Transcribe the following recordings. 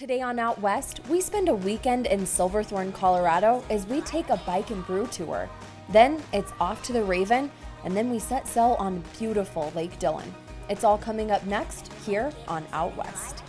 Today on Out West, we spend a weekend in Silverthorne, Colorado as we take a bike and brew tour. Then it's off to the Raven, and then we set sail on beautiful Lake Dillon. It's all coming up next here on Out West.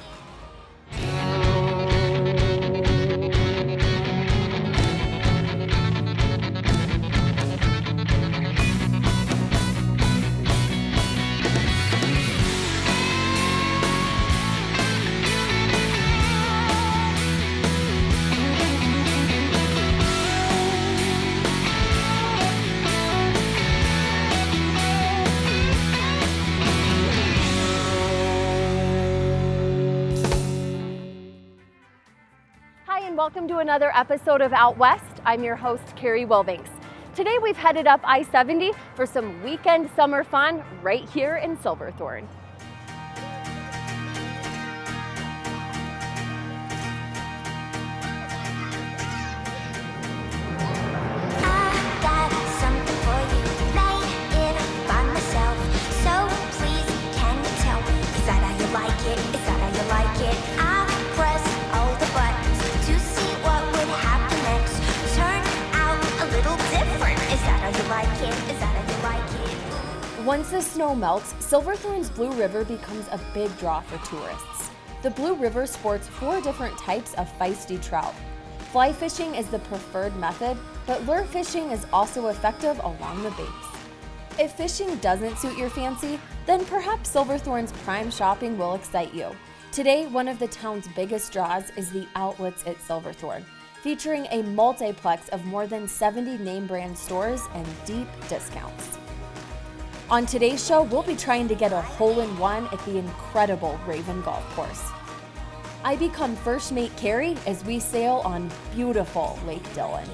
Welcome to another episode of Out West. I'm your host, Carrie Wilbanks. Today we've headed up I-70 for some weekend summer fun right here in Silverthorne. Once the snow melts, Silverthorne's Blue River becomes a big draw for tourists. The Blue River sports 4 different types of feisty trout. Fly fishing is the preferred method, but lure fishing is also effective along the banks. If fishing doesn't suit your fancy, then perhaps Silverthorne's prime shopping will excite you. Today, one of the town's biggest draws is the Outlets at Silverthorne, featuring a multiplex of more than 70 name brand stores and deep discounts. On today's show, we'll be trying to get a hole-in-one at the incredible Raven Golf Course. I become First Mate Carrie as we sail on beautiful Lake Dillon.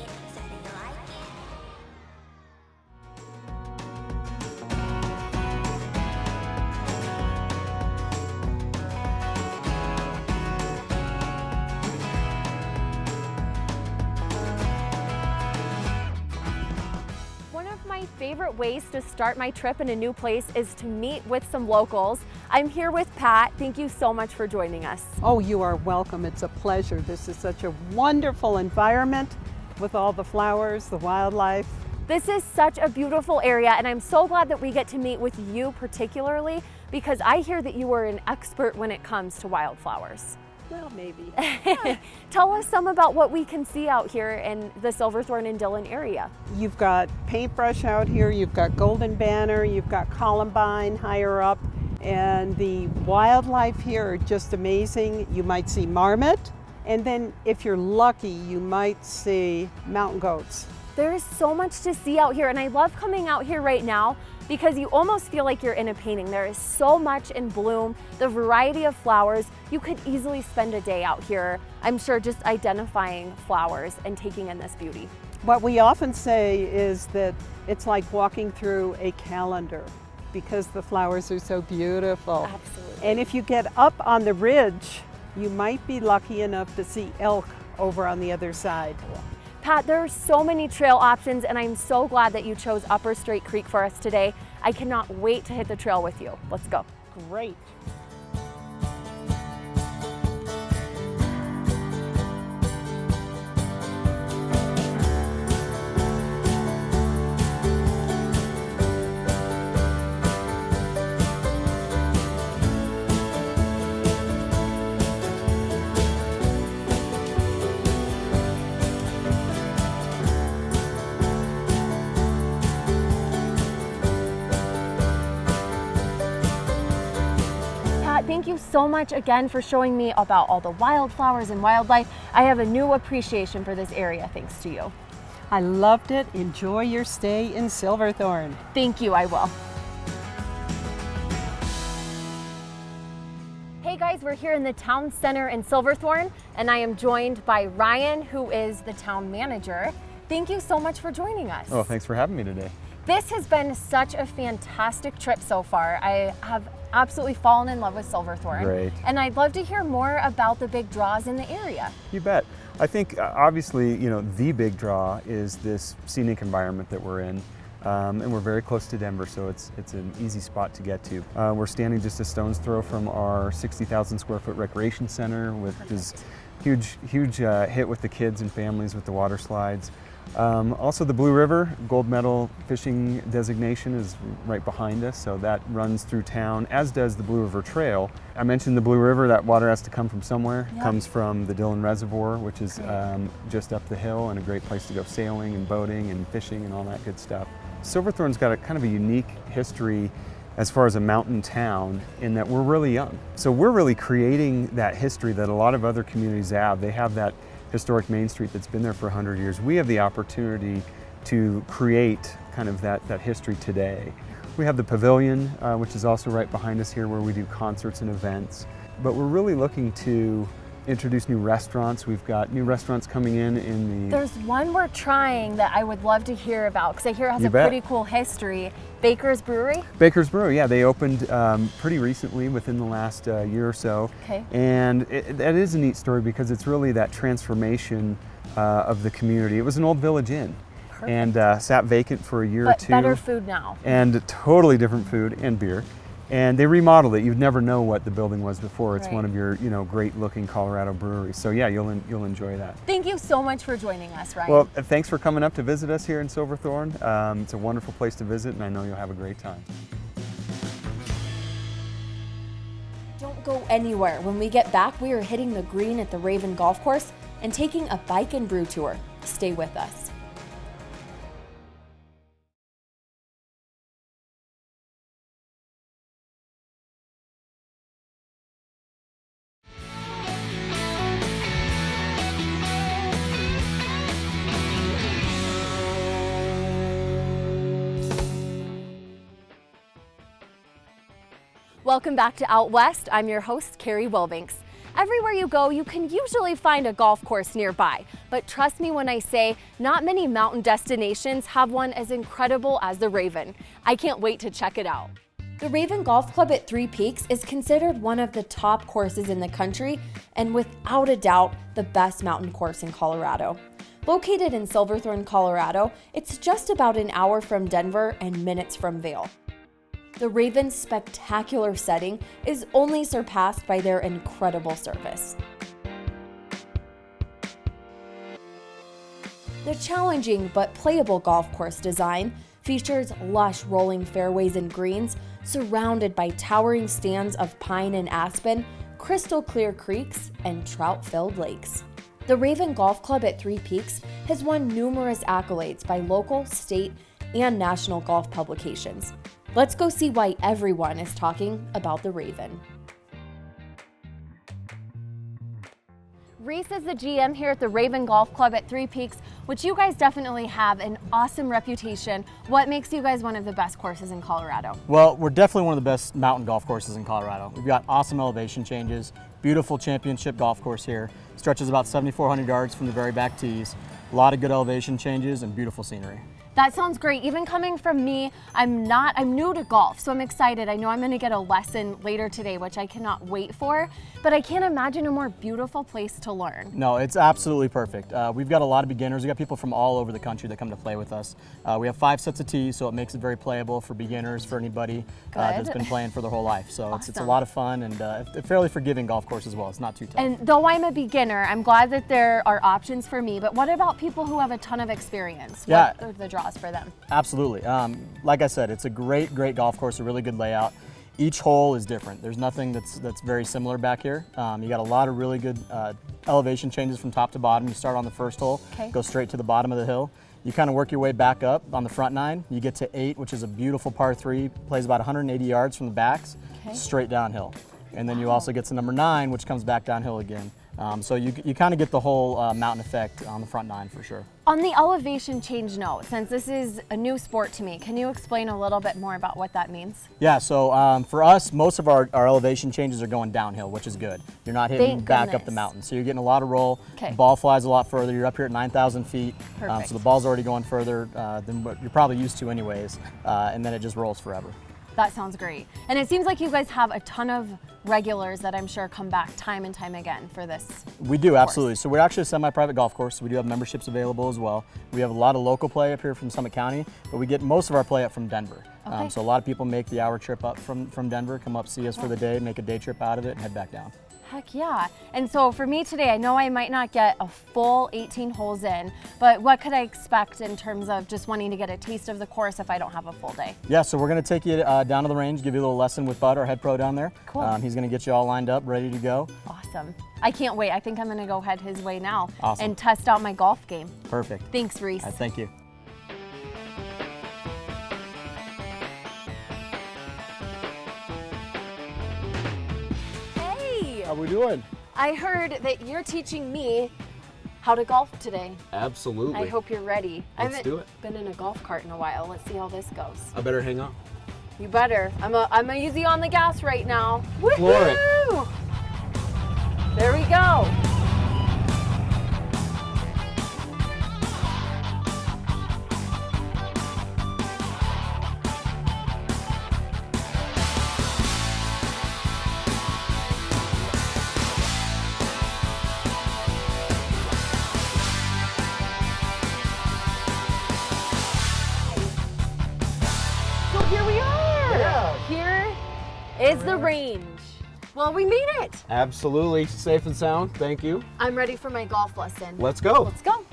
My favorite ways to start my trip in a new place is to meet with some locals. I'm here with Pat. Thank you so much for joining us. Oh, you are welcome. It's a pleasure. This is such a wonderful environment with all the flowers, the wildlife. This is such a beautiful area, and I'm so glad that we get to meet with you particularly because I hear that you are an expert when it comes to wildflowers. Well, maybe. Tell us some about what we can see out here in the Silverthorne and Dillon area. You've got paintbrush out here, you've got golden banner, you've got columbine higher up, and the wildlife here are just amazing. You might see marmot, and then if you're lucky, you might see mountain goats. There's so much to see out here, and I love coming out here right now because you almost feel like you're in a painting. There is so much in bloom, the variety of flowers. You could easily spend a day out here, I'm sure, just identifying flowers and taking in this beauty. What we often say is that it's like walking through a calendar because the flowers are so beautiful. Absolutely. And if you get up on the ridge, you might be lucky enough to see elk over on the other side. Pat, there are so many trail options, and I'm so glad that you chose Upper Straight Creek for us today. I cannot wait to hit the trail with you. Let's go. Great. Thank you so much again for showing me about all the wildflowers and wildlife. I have a new appreciation for this area thanks to you. I loved it. Enjoy your stay in Silverthorne. Thank you, I will. Hey guys, we're here in the town center in Silverthorne, and I am joined by Ryan, who is the town manager. Thank you so much for joining us. Oh, thanks for having me today. This has been such a fantastic trip so far. I have absolutely fallen in love with Silverthorne. Great. And I'd love to hear more about the big draws in the area. You bet. I think obviously, the big draw is this scenic environment that we're in. And we're very close to Denver, so it's an easy spot to get to. We're standing just a stone's throw from our 60,000 square foot recreation center, which is huge hit with the kids and families with the water slides. Also the Blue River gold medal fishing designation is right behind us, so that runs through town, as does the Blue River Trail. I mentioned the Blue River, that water has to come from somewhere. It comes from the Dillon Reservoir, which is just up the hill, and a great place to go sailing and boating and fishing and all that good stuff. Silverthorne's got a kind of a unique history as far as a mountain town in that we're really young. So we're really creating that history that a lot of other communities have. They have that historic Main Street that's been there for 100 years. We have the opportunity to create kind of that history today. We have the pavilion, which is also right behind us here, where we do concerts and events. But we're really looking to introduce new restaurants. We've got new restaurants coming in the... There's one we're trying that I would love to hear about, because I hear it has pretty cool history. Baker's Brewery? Baker's Brewery, yeah. They opened pretty recently, within the last year or so. Okay. And that is a neat story, because it's really that transformation of the community. It was an old village inn. Perfect. And sat vacant for a year or two. But better food now. And totally different food and beer. And they remodeled it. You'd never know what the building was before. It's one of your, great looking Colorado breweries. So yeah, you'll enjoy that. Thank you so much for joining us, Ryan. Well, thanks for coming up to visit us here in Silverthorne. It's a wonderful place to visit, and I know you'll have a great time. Don't go anywhere. When we get back, we are hitting the green at the Raven Golf Course and taking a bike and brew tour. Stay with us. Welcome back to Out West. I'm your host, Carrie Wilbanks. Everywhere you go, you can usually find a golf course nearby, but trust me when I say not many mountain destinations have one as incredible as the Raven. I can't wait to check it out. The Raven Golf Club at Three Peaks is considered one of the top courses in the country, and without a doubt, the best mountain course in Colorado. Located in Silverthorne, Colorado, it's just about an hour from Denver and minutes from Vail. The Raven's spectacular setting is only surpassed by their incredible service. The challenging but playable golf course design features lush rolling fairways and greens surrounded by towering stands of pine and aspen, crystal clear creeks, and trout-filled lakes. The Raven Golf Club at Three Peaks has won numerous accolades by local, state, and national golf publications. Let's go see why everyone is talking about the Raven. Reese is the GM here at the Raven Golf Club at Three Peaks, which you guys definitely have an awesome reputation. What makes you guys one of the best courses in Colorado? Well, we're definitely one of the best mountain golf courses in Colorado. We've got awesome elevation changes, beautiful championship golf course here. Stretches about 7,400 yards from the very back tees. A lot of good elevation changes and beautiful scenery. That sounds great. Even coming from me, I'm new to golf, so I'm excited. I know I'm going to get a lesson later today, which I cannot wait for, but I can't imagine a more beautiful place to learn. No, it's absolutely perfect. We've got a lot of beginners. We've got people from all over the country that come to play with us. We have 5 sets of tees, so it makes it very playable for beginners, for anybody that's been playing for their whole life. So awesome. It's a lot of fun and a fairly forgiving golf course as well. It's not too tough. And though I'm a beginner, I'm glad that there are options for me, but what about people who have a ton of experience? Yeah. What are the draws for them? Absolutely. Like I said, it's a great golf course, a really good layout. Each hole is different. There's nothing that's very similar back here. You got a lot of really good elevation changes from top to bottom. You start on the first hole, go straight to the bottom of the hill. You kind of work your way back up on the front 9. You get to 8, which is a beautiful par 3, plays about 180 yards from the backs, straight downhill. And then you also get to number 9, which comes back downhill again. So you kind of get the whole mountain effect on the front 9 for sure. On the elevation change note, since this is a new sport to me, can you explain a little bit more about what that means? Yeah, so for us, most of our elevation changes are going downhill, which is good. You're not hitting back up the mountain. So you're getting a lot of roll. The ball flies a lot further. You're up here at 9,000 feet. So the ball's already going further than what you're probably used to anyways. And then it just rolls forever. That sounds great. And it seems like you guys have a ton of regulars that I'm sure come back time and time again for this. We do, absolutely. So we're actually a semi-private golf course, so we do have memberships available as well. We have a lot of local play up here from Summit County, but we get most of our play up from Denver. Okay. So a lot of people make the hour trip up from Denver, come up, see us for the day, make a day trip out of it, and head back down. Heck yeah. And so for me today, I know I might not get a full 18 holes in, but what could I expect in terms of just wanting to get a taste of the course if I don't have a full day? Yeah, so we're going to take you down to the range, give you a little lesson with Bud, our head pro down there. Cool. He's going to get you all lined up, ready to go. Awesome. I can't wait. I think I'm going to go head his way now Awesome. and test out my golf game. Perfect. Thanks, Reese. Thank you. Hey, How we doing? I heard that you're teaching me how to golf today. Absolutely. I hope you're ready. I Let's haven't do it. been in a golf cart in a while. Let's see how this goes. I better hang on. You better. I'm easy on the gas right now. Floor it. Woohoo! There we go. So here we are. Yeah. Here is the range. Well, we made it. Absolutely. Safe and sound. Thank you. I'm ready for my golf lesson. Let's go. Let's go.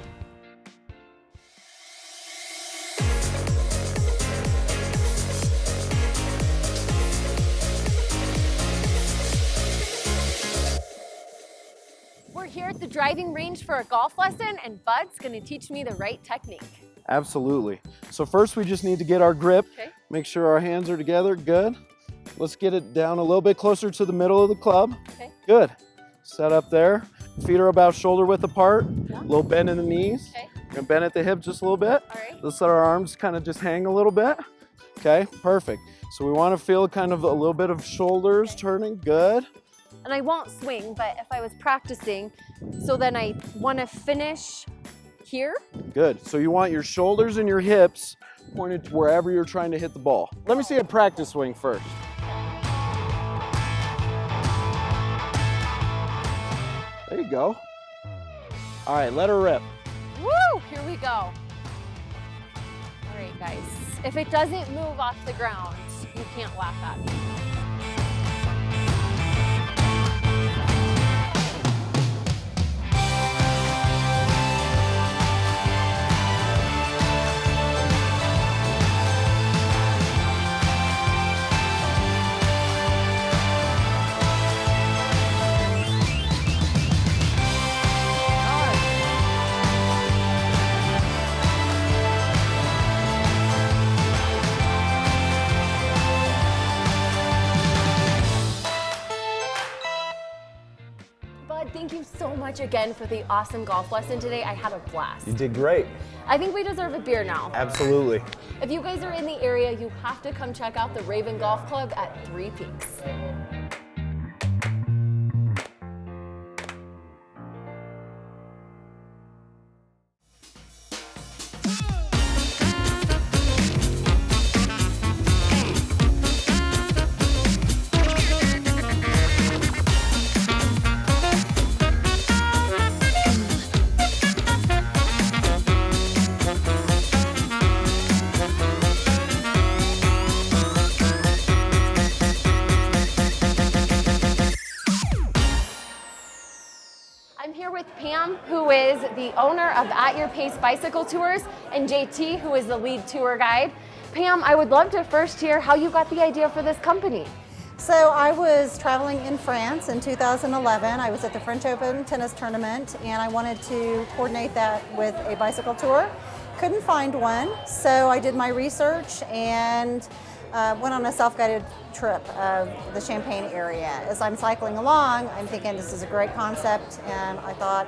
We're here at the driving range for a golf lesson, and Bud's gonna teach me the right technique. Absolutely. So first we just need to get our grip. Okay. Make sure our hands are together. Good. Let's get it down a little bit closer to the middle of the club. Okay. Good. Set up there. Feet are about shoulder width apart. Yeah. A little bend in the knees. Okay. Gonna bend at the hip just a little bit. All right. Let's let our arms kind of just hang a little bit. Okay, perfect. So we want to feel kind of a little bit of shoulders turning. Good. And I won't swing, but if I was practicing, so then I want to finish here. Good. So you want your shoulders and your hips pointed to wherever you're trying to hit the ball. Let me see a practice swing first. There you go. All right, let her rip. Woo! Here we go. All right, guys. If it doesn't move off the ground, you can't laugh at me. Bud, thank you so much again for the awesome golf lesson today. I had a blast. You did great. I think we deserve a beer now. Absolutely. If you guys are in the area, you have to come check out the Raven Golf Club at Three Peaks. I'm here with Pam, who is the owner of At Your Pace Bicycle Tours, and JT, who is the lead tour guide. Pam, I would love to first hear how you got the idea for this company. So I was traveling in France in 2011. I was at the French Open tennis tournament and I wanted to coordinate that with a bicycle tour. Couldn't find one, so I did my research and went on a self-guided trip of the Champagne area. As I'm cycling along, I'm thinking this is a great concept, and I thought,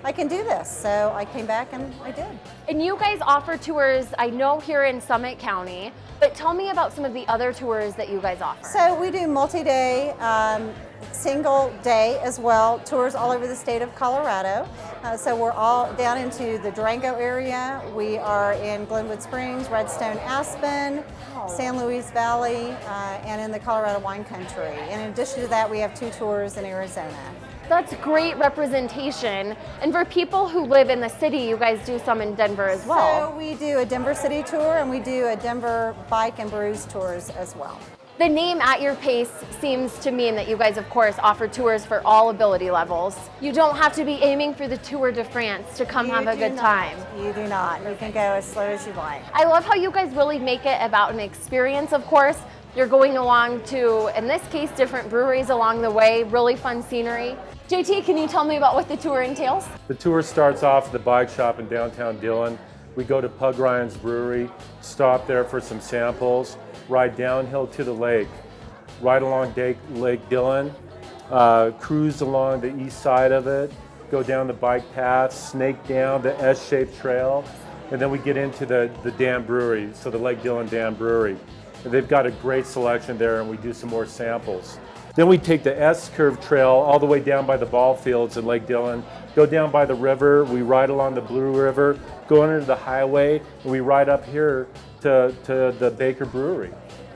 I can do this. So I came back and I did. And you guys offer tours, I know, here in Summit County, but tell me about some of the other tours that you guys offer. So we do multi-day, single day as well, tours all over the state of Colorado. So we're all down into the Durango area. We are in Glenwood Springs, Redstone, Aspen, San Luis Valley, and in the Colorado wine country. And in addition to that, we have 2 tours in Arizona. That's great representation. And for people who live in the city, you guys do some in Denver as well. So we do a Denver City tour and we do a Denver bike and brews tours as well. The name At Your Pace seems to mean that you guys, of course, offer tours for all ability levels. You don't have to be aiming for the Tour de France to come have a good time. You do not. You can go as slow as you like. I love how you guys really make it about an experience, of course. You're going along to, in this case, different breweries along the way, really fun scenery. JT, can you tell me about what the tour entails? The tour starts off at the bike shop in downtown Dillon. We go to Pug Ryan's Brewery, stop there for some samples, ride downhill to the lake, ride along Lake Dillon, cruise along the east side of it, go down the bike path, snake down the S-shaped trail, and then we get into the Dam Brewery, so the Lake Dillon Dam Brewery. And they've got a great selection there, and we do some more samples. Then we take the S-curve trail all the way down by the ball fields in Lake Dillon, go down by the river, we ride along the Blue River, go under the highway, and we ride up here to the Baker Brewery.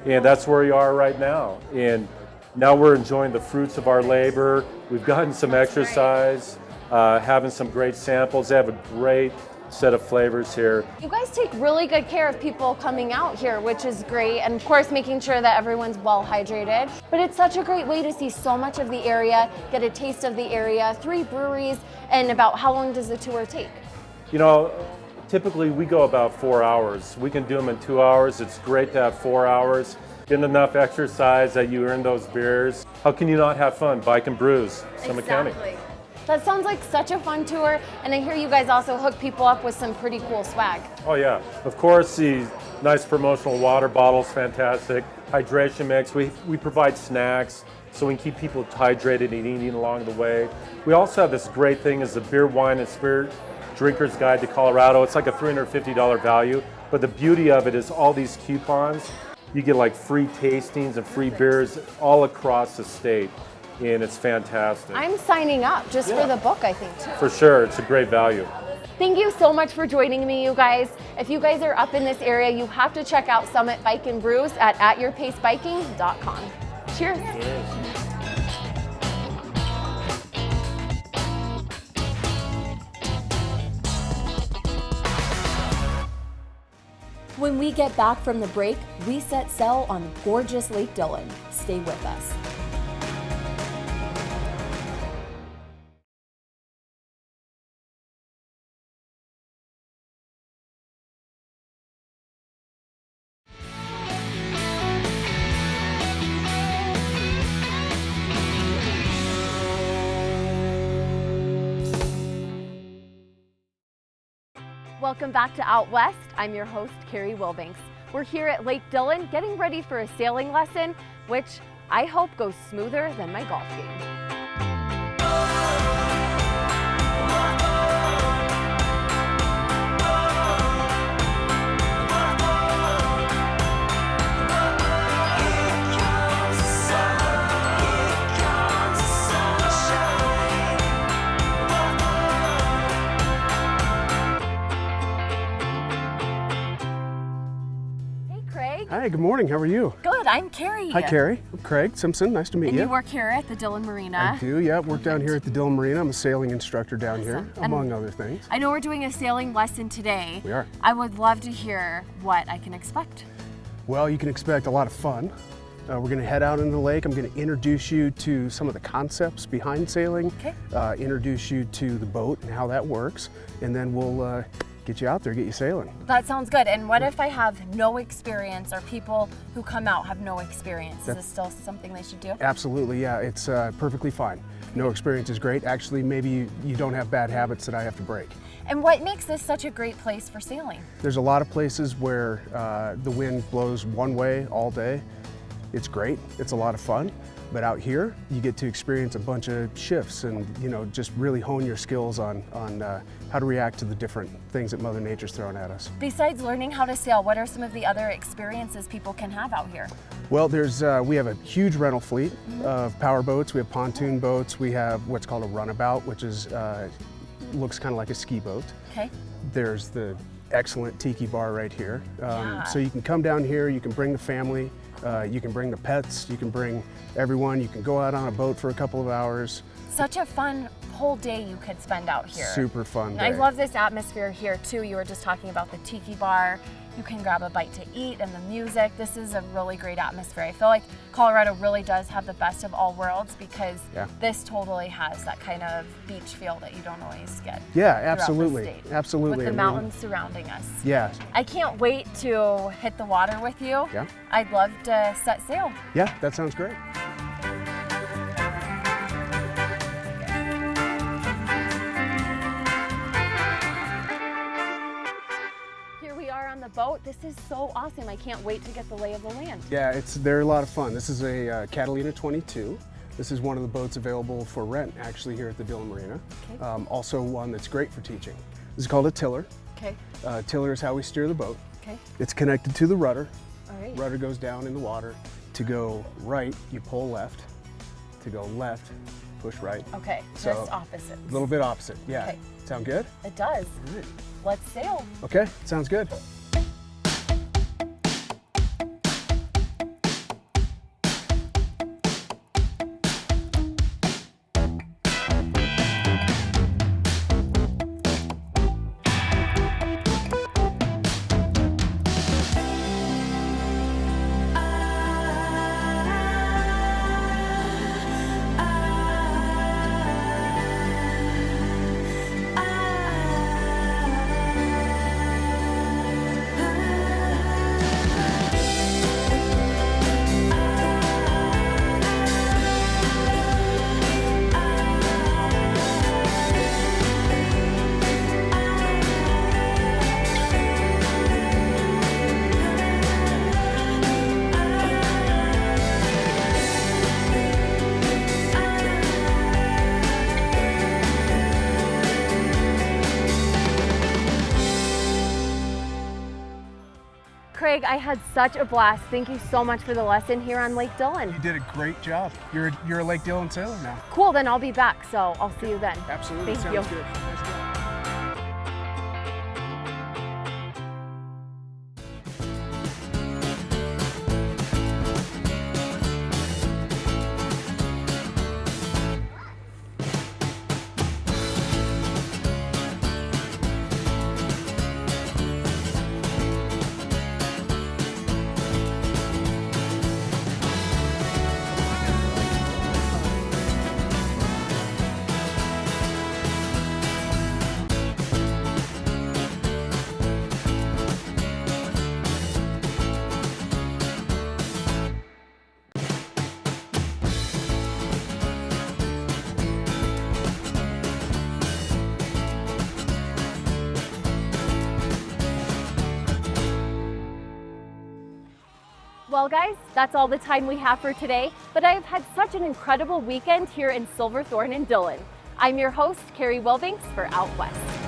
And that's where we are right now. And now we're enjoying the fruits of our labor. We've gotten some exercise, having some great samples. They have a great set of flavors here. You guys take really good care of people coming out here, which is great, and of course making sure that everyone's well hydrated. But it's such a great way to see so much of the area, get a taste of the area, 3 breweries, and about how long does the tour take? You know, typically we go about 4 hours. We can do them in 2 hours. It's great to have 4 hours. Get enough exercise that you earn those beers. How can you not have fun? Bike and brews, Summit County. That sounds like such a fun tour, and I hear you guys also hook people up with some pretty cool swag. Oh yeah, of course, these nice promotional water bottles, fantastic. Hydration mix, we provide snacks so we can keep people hydrated and eating along the way. We also have this great thing is the Beer, Wine, and Spirit Drinker's Guide to Colorado. It's like a $350 value, but the beauty of it is all these coupons. You get like free tastings and free beers all across the state. And it's fantastic. I'm signing up just for the book, I think, too. For sure, it's a great value. Thank you so much for joining me, you guys. If you guys are up in this area, you have to check out Summit Bike and Brews at atyourpacebiking.com. Cheers. When we get back from the break, we set sail on gorgeous Lake Dillon. Stay with us. Welcome back to Out West. I'm your host, Carrie Wilbanks. We're here at Lake Dillon getting ready for a sailing lesson, which I hope goes smoother than my golf game. Hi, good morning. How are you? Good, I'm Carrie. Hi, Carrie. I'm Craig Simpson. Nice to meet And you. you work here at the Dillon Marina. I do, yeah. Work down here at the Dillon Marina. I'm a sailing instructor down here, And among other things. I know we're doing a sailing lesson today. We are. I would love to hear what I can expect. Well, you can expect a lot of fun. We're going to head out into the lake. I'm going to introduce you to some of the concepts behind sailing, introduce you to the boat and how that works, and then we'll get you out there, get you sailing. That sounds good. And what if I have no experience, or people who come out have no experience? Is this still something they should do? Absolutely, yeah. It's perfectly fine. No experience is great. Actually, maybe you don't have bad habits that I have to break. And what makes this such a great place for sailing? There's a lot of places where the wind blows one way all day. It's great. It's a lot of fun. But out here, you get to experience a bunch of shifts and, you know, just really hone your skills on how to react to the different things that Mother Nature's throwing at us. Besides learning how to sail, what are some of the other experiences people can have out here? Well, we have a huge rental fleet of power boats. We have pontoon boats. We have what's called a runabout, which is looks kind of like a ski boat. Okay. There's the excellent tiki bar right here. So you can come down here, you can bring the family, you can bring the pets, you can bring everyone, you can go out on a boat for a couple of hours. Such a fun whole day you could spend out here. Super fun day. I love this atmosphere here too. You were just talking about the tiki bar. You can grab a bite to eat and the music. This is a really great atmosphere. I feel like Colorado really does have the best of all worlds because this totally has that kind of beach feel that you don't always get. Yeah, absolutely. Absolutely. With the mountains surrounding us. Yeah. I can't wait to hit the water with you. Yeah. I'd love to set sail. Yeah, that sounds great. On the boat. This is so awesome. I can't wait to get the lay of the land. Yeah, they're a lot of fun. This is a Catalina 22. This is one of the boats available for rent actually here at the Dillon Marina. Okay. Also one that's great for teaching. This is called a tiller. Okay. Tiller is how we steer the boat. Okay. It's connected to the rudder. All right. Rudder goes down in the water. To go right, you pull left. To go left, push right. Okay, so just opposite. A little bit opposite, yeah. Okay. Sound good? It does. All right. Let's sail. Okay, sounds good. Craig, I had such a blast. Thank you so much for the lesson here on Lake Dillon. You did a great job. You're a Lake Dillon sailor now. Cool, then I'll be back, so I'll see you then. Absolutely, Thank you. sounds good. Nice job. Well guys, that's all the time we have for today, but I have had such an incredible weekend here in Silverthorne and Dillon. I'm your host, Carrie Wilbanks for Out West.